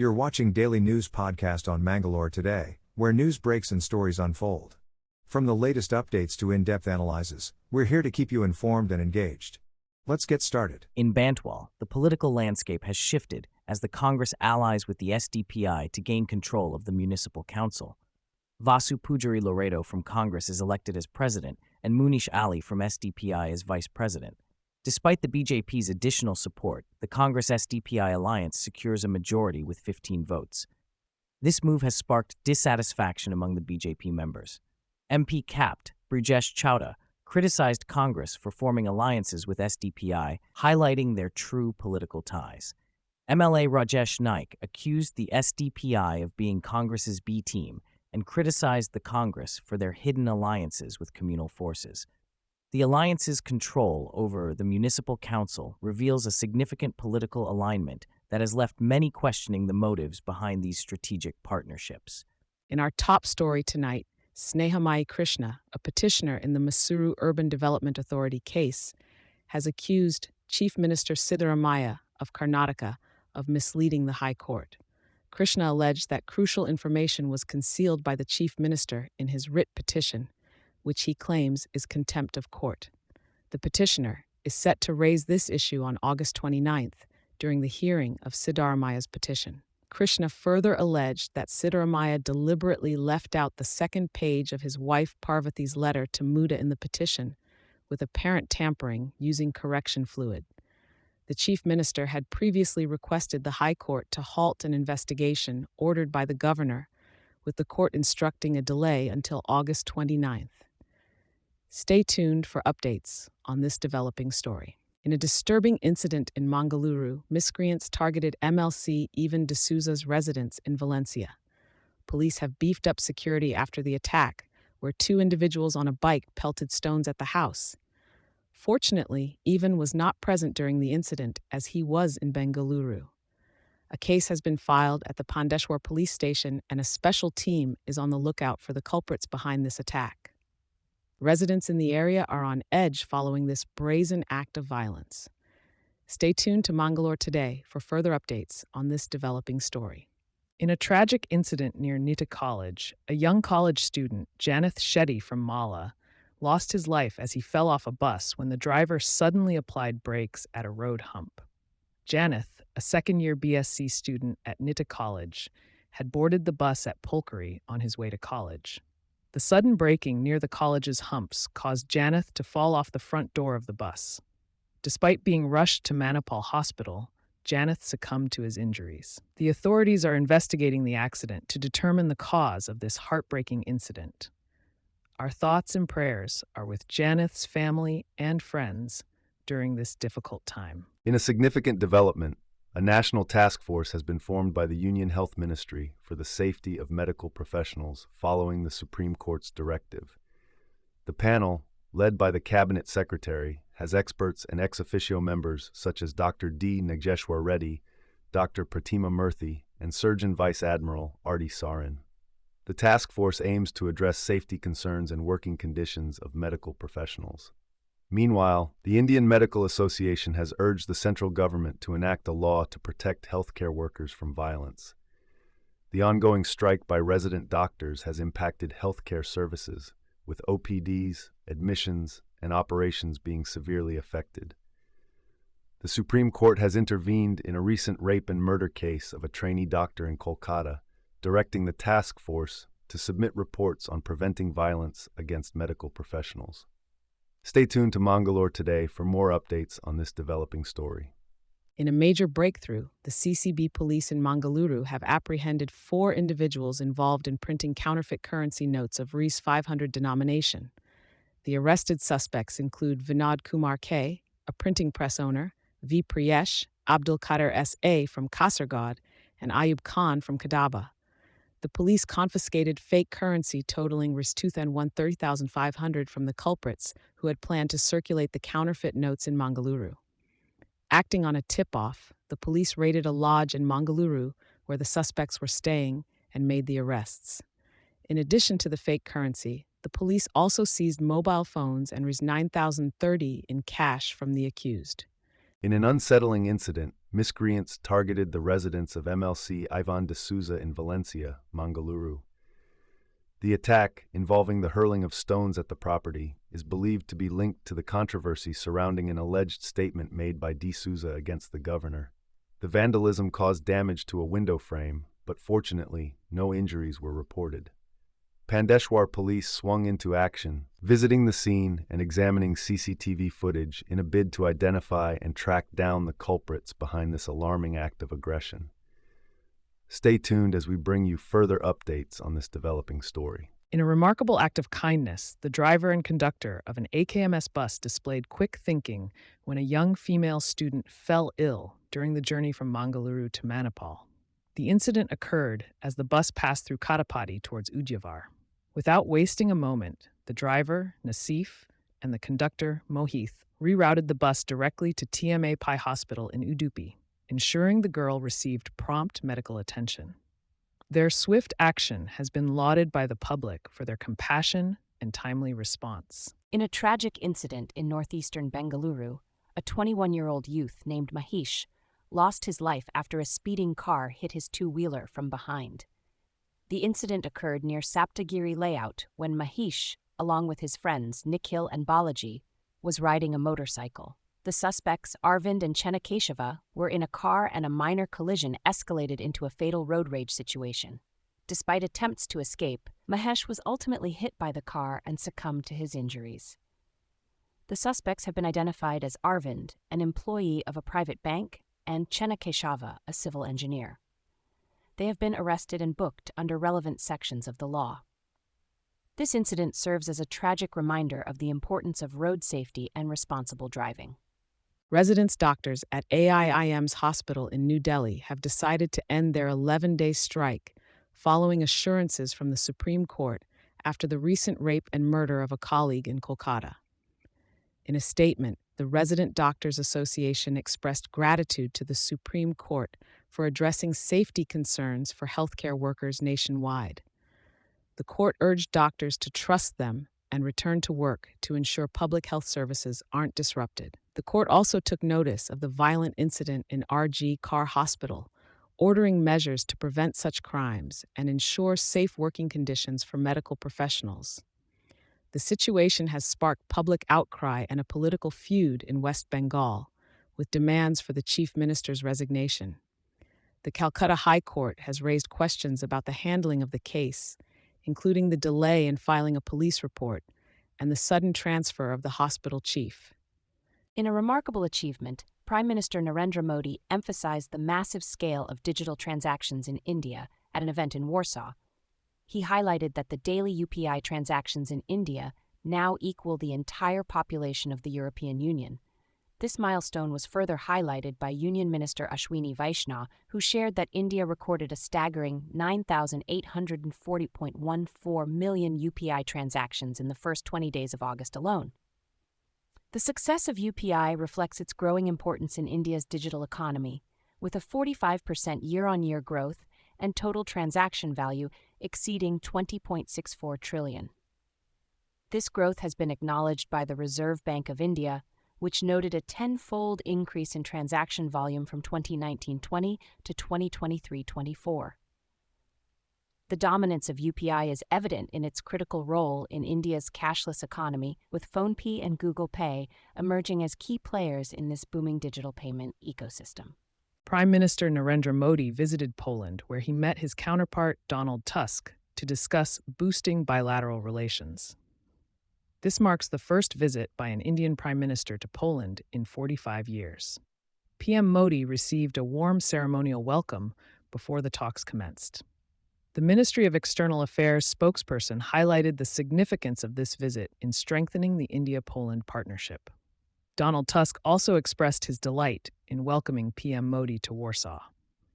You're watching Daily News Podcast on Mangalore today, where news breaks and stories unfold. From the latest updates to in-depth analyses, we're here to keep you informed and engaged. Let's get started. In Bantwal, the political landscape has shifted as the Congress allies with the SDPI to gain control of the municipal council. Vasu Pujari Loredo from Congress is elected as president, and Munish Ali from SDPI as vice president. Despite the BJP's additional support, the Congress-SDPI alliance secures a majority with 15 votes. This move has sparked dissatisfaction among the BJP members. MP Capt. Brijesh Chowda criticized Congress for forming alliances with SDPI, highlighting their true political ties. MLA Rajesh Naik accused the SDPI of being Congress's B team and criticized the Congress for their hidden alliances with communal forces. The alliance's control over the municipal council reveals a significant political alignment that has left many questioning the motives behind these strategic partnerships. In our top story tonight, Snehamai Krishna, a petitioner in the Mysuru Urban Development Authority case, has accused Chief Minister Siddaramaiah of Karnataka of misleading the High Court. Krishna alleged that crucial information was concealed by the Chief Minister in his writ petition, which he claims is contempt of court. The petitioner is set to raise this issue on August 29th during the hearing of Siddaramaiah's petition. Krishna further alleged that Siddaramaiah deliberately left out the second page of his wife Parvati's letter to Muda in the petition, with apparent tampering using correction fluid. The Chief Minister had previously requested the High Court to halt an investigation ordered by the governor, with the court instructing a delay until August 29th. Stay tuned for updates on this developing story. In a disturbing incident in Mangalore, miscreants targeted MLC Evan D'Souza's residence in Valencia. Police have beefed up security after the attack, where two individuals on a bike pelted stones at the house. Fortunately, Evan was not present during the incident as he was in Bengaluru. A case has been filed at the Pandeshwar police station and a special team is on the lookout for the culprits behind this attack. Residents in the area are on edge following this brazen act of violence. Stay tuned to Mangalore today for further updates on this developing story. In a tragic incident near Nita College, a young college student, Janeth Shetty from Mala, lost his life as he fell off a bus when the driver suddenly applied brakes at a road hump. Janeth, a second-year BSc student at Nita College, had boarded the bus at Pulkari on his way to college. The sudden braking near the college's humps caused Janeth to fall off the front door of the bus. Despite being rushed to Manipal Hospital, Janeth succumbed to his injuries. The authorities are investigating the accident to determine the cause of this heartbreaking incident. Our thoughts and prayers are with Janeth's family and friends during this difficult time. In a significant development, a national task force has been formed by the Union Health Ministry for the safety of medical professionals following the Supreme Court's directive. The panel, led by the Cabinet Secretary, has experts and ex officio members such as Dr. D. Nageshwar Reddy, Dr. Pratima Murthy, and Surgeon Vice Admiral Arti Sarin. The task force aims to address safety concerns and working conditions of medical professionals. Meanwhile, the Indian Medical Association has urged the central government to enact a law to protect healthcare workers from violence. The ongoing strike by resident doctors has impacted healthcare services, with OPDs, admissions, and operations being severely affected. The Supreme Court has intervened in a recent rape and murder case of a trainee doctor in Kolkata, directing the task force to submit reports on preventing violence against medical professionals. Stay tuned to Mangalore today for more updates on this developing story. In a major breakthrough, the CCB police in Mangaluru have apprehended 4 individuals involved in printing counterfeit currency notes of Rs 500 denomination. The arrested suspects include Vinod Kumar K., a printing press owner, V. Priyesh, Abdul Qadir S.A. from Kasargod, and Ayub Khan from Kadaba. The police confiscated fake currency totaling Rs 130,500 from the culprits who had planned to circulate the counterfeit notes in Mangaluru. Acting on a tip-off, the police raided a lodge in Mangaluru where the suspects were staying and made the arrests. In addition to the fake currency, the police also seized mobile phones and Rs 9,030 in cash from the accused. In an unsettling incident, miscreants targeted the residence of MLC Ivan de Souza in Valencia, Mangalore. The attack, involving the hurling of stones at the property, is believed to be linked to the controversy surrounding an alleged statement made by de Souza against the governor. The vandalism caused damage to a window frame, but fortunately, no injuries were reported. Pandeshwar police swung into action, visiting the scene and examining CCTV footage in a bid to identify and track down the culprits behind this alarming act of aggression. Stay tuned as we bring you further updates on this developing story. In a remarkable act of kindness, the driver and conductor of an AKMS bus displayed quick thinking when a young female student fell ill during the journey from Mangalore to Manipal. The incident occurred as the bus passed through Katapati towards Ujjavar. Without wasting a moment, the driver, Nasif, and the conductor, Mohith, rerouted the bus directly to TMA Pai Hospital in Udupi, ensuring the girl received prompt medical attention. Their swift action has been lauded by the public for their compassion and timely response. In a tragic incident in northeastern Bengaluru, a 21-year-old youth named Mahesh lost his life after a speeding car hit his two-wheeler from behind. The incident occurred near Saptagiri layout when Mahesh, along with his friends Nikhil and Balaji, was riding a motorcycle. The suspects, Arvind and Chenakeshava, were in a car and a minor collision escalated into a fatal road rage situation. Despite attempts to escape, Mahesh was ultimately hit by the car and succumbed to his injuries. The suspects have been identified as Arvind, an employee of a private bank, and Chenakeshava, a civil engineer. They have been arrested and booked under relevant sections of the law. This incident serves as a tragic reminder of the importance of road safety and responsible driving. Residents doctors at AIIM's hospital in New Delhi have decided to end their 11-day strike following assurances from the Supreme Court after the recent rape and murder of a colleague in Kolkata. In a statement, the Resident Doctors Association expressed gratitude to the Supreme Court for addressing safety concerns for healthcare workers nationwide. The court urged doctors to trust them and return to work to ensure public health services aren't disrupted. The court also took notice of the violent incident in RG Car Hospital, ordering measures to prevent such crimes and ensure safe working conditions for medical professionals. The situation has sparked public outcry and a political feud in West Bengal, with demands for the chief minister's resignation. The Calcutta High Court has raised questions about the handling of the case, including the delay in filing a police report and the sudden transfer of the hospital chief. In a remarkable achievement, Prime Minister Narendra Modi emphasized the massive scale of digital transactions in India at an event in Warsaw. He highlighted that the daily UPI transactions in India now equal the entire population of the European Union. This milestone was further highlighted by Union Minister Ashwini Vaishnaw, who shared that India recorded a staggering 9,840.14 million UPI transactions in the first 20 days of August alone. The success of UPI reflects its growing importance in India's digital economy, with a 45% year-on-year growth and total transaction value exceeding 20.64 trillion. This growth has been acknowledged by the Reserve Bank of India, which noted a tenfold increase in transaction volume from 2019-20 to 2023-24. The dominance of UPI is evident in its critical role in India's cashless economy, with PhonePe and Google Pay emerging as key players in this booming digital payment ecosystem. Prime Minister Narendra Modi visited Poland, where he met his counterpart Donald Tusk to discuss boosting bilateral relations. This marks the first visit by an Indian Prime Minister to Poland in 45 years. PM Modi received a warm ceremonial welcome before the talks commenced. The Ministry of External Affairs spokesperson highlighted the significance of this visit in strengthening the India-Poland partnership. Donald Tusk also expressed his delight in welcoming PM Modi to Warsaw.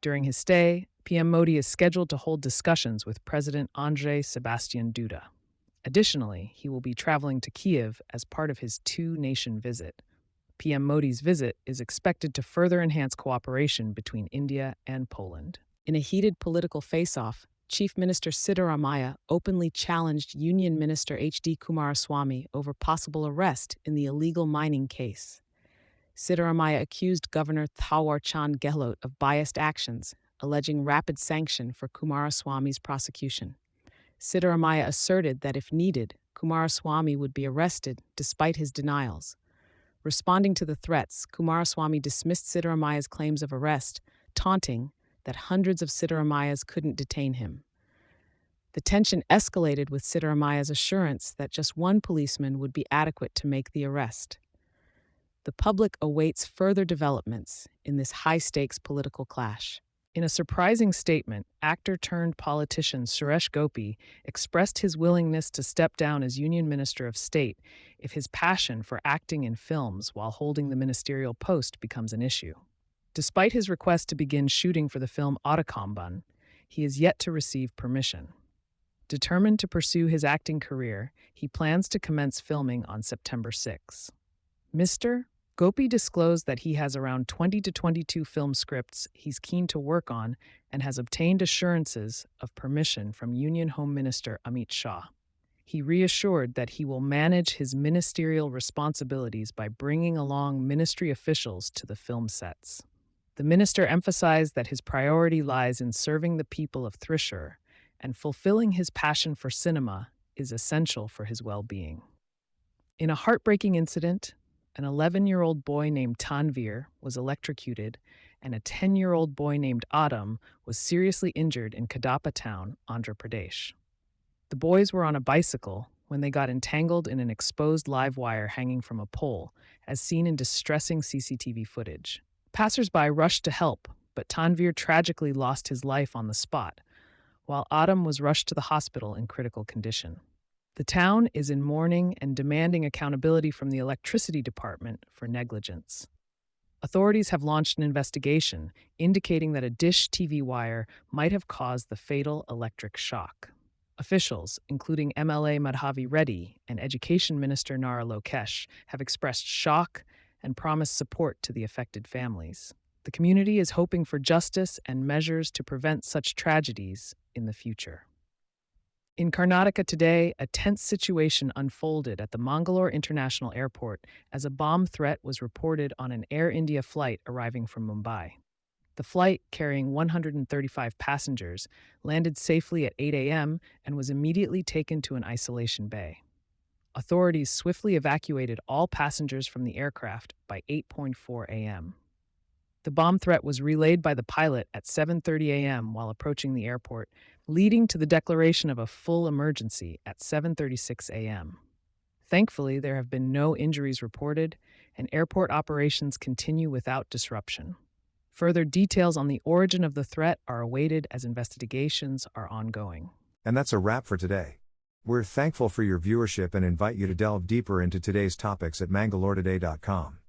During his stay, PM Modi is scheduled to hold discussions with President Andrzej Sebastian Duda. Additionally, he will be traveling to Kyiv as part of his two-nation visit. PM Modi's visit is expected to further enhance cooperation between India and Poland. In a heated political face-off, Chief Minister Siddaramaiah openly challenged Union Minister H.D. Kumaraswamy over possible arrest in the illegal mining case. Siddaramaiah accused Governor Thawar Chand Gehlot of biased actions, alleging rapid sanction for Kumaraswamy's prosecution. Siddaramaiah asserted that if needed, Kumaraswamy would be arrested despite his denials. Responding to the threats, Kumaraswamy dismissed Siddaramaiah's claims of arrest, taunting that hundreds of Siddaramaiahs couldn't detain him. The tension escalated with Siddaramaiah's assurance that just one policeman would be adequate to make the arrest. The public awaits further developments in this high-stakes political clash. In a surprising statement, actor-turned-politician Suresh Gopi expressed his willingness to step down as Union Minister of State if his passion for acting in films while holding the ministerial post becomes an issue. Despite his request to begin shooting for the film Ottakamban, he is yet to receive permission. Determined to pursue his acting career, he plans to commence filming on September 6. Mr. Gopi disclosed that he has around 20 to 22 film scripts he's keen to work on and has obtained assurances of permission from Union Home Minister Amit Shah. He reassured that he will manage his ministerial responsibilities by bringing along ministry officials to the film sets. The minister emphasized that his priority lies in serving the people of Thrissur, and fulfilling his passion for cinema is essential for his well-being. In a heartbreaking incident, an 11-year-old boy named Tanvir was electrocuted, and a 10-year-old boy named Adam was seriously injured in Kadapa town, Andhra Pradesh. The boys were on a bicycle when they got entangled in an exposed live wire hanging from a pole, as seen in distressing CCTV footage. Passers-by rushed to help, but Tanvir tragically lost his life on the spot, while Adam was rushed to the hospital in critical condition. The town is in mourning and demanding accountability from the electricity department for negligence. Authorities have launched an investigation indicating that a dish TV wire might have caused the fatal electric shock. Officials, including MLA Madhavi Reddy and Education Minister Nara Lokesh, have expressed shock and promised support to the affected families. The community is hoping for justice and measures to prevent such tragedies in the future. In Karnataka today, a tense situation unfolded at the Mangalore International Airport as a bomb threat was reported on an Air India flight arriving from Mumbai. The flight, carrying 135 passengers, landed safely at 8 a.m. and was immediately taken to an isolation bay. Authorities swiftly evacuated all passengers from the aircraft by 8:04 a.m. The bomb threat was relayed by the pilot at 7:30 a.m. while approaching the airport, leading to the declaration of a full emergency at 7:36 a.m. Thankfully, there have been no injuries reported, and airport operations continue without disruption. Further details on the origin of the threat are awaited as investigations are ongoing. And that's a wrap for today. We're thankful for your viewership and invite you to delve deeper into today's topics at mangaloretoday.com.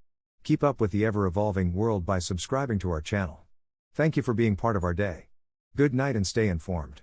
Keep up with the ever-evolving world by subscribing to our channel. Thank you for being part of our day. Good night and stay informed.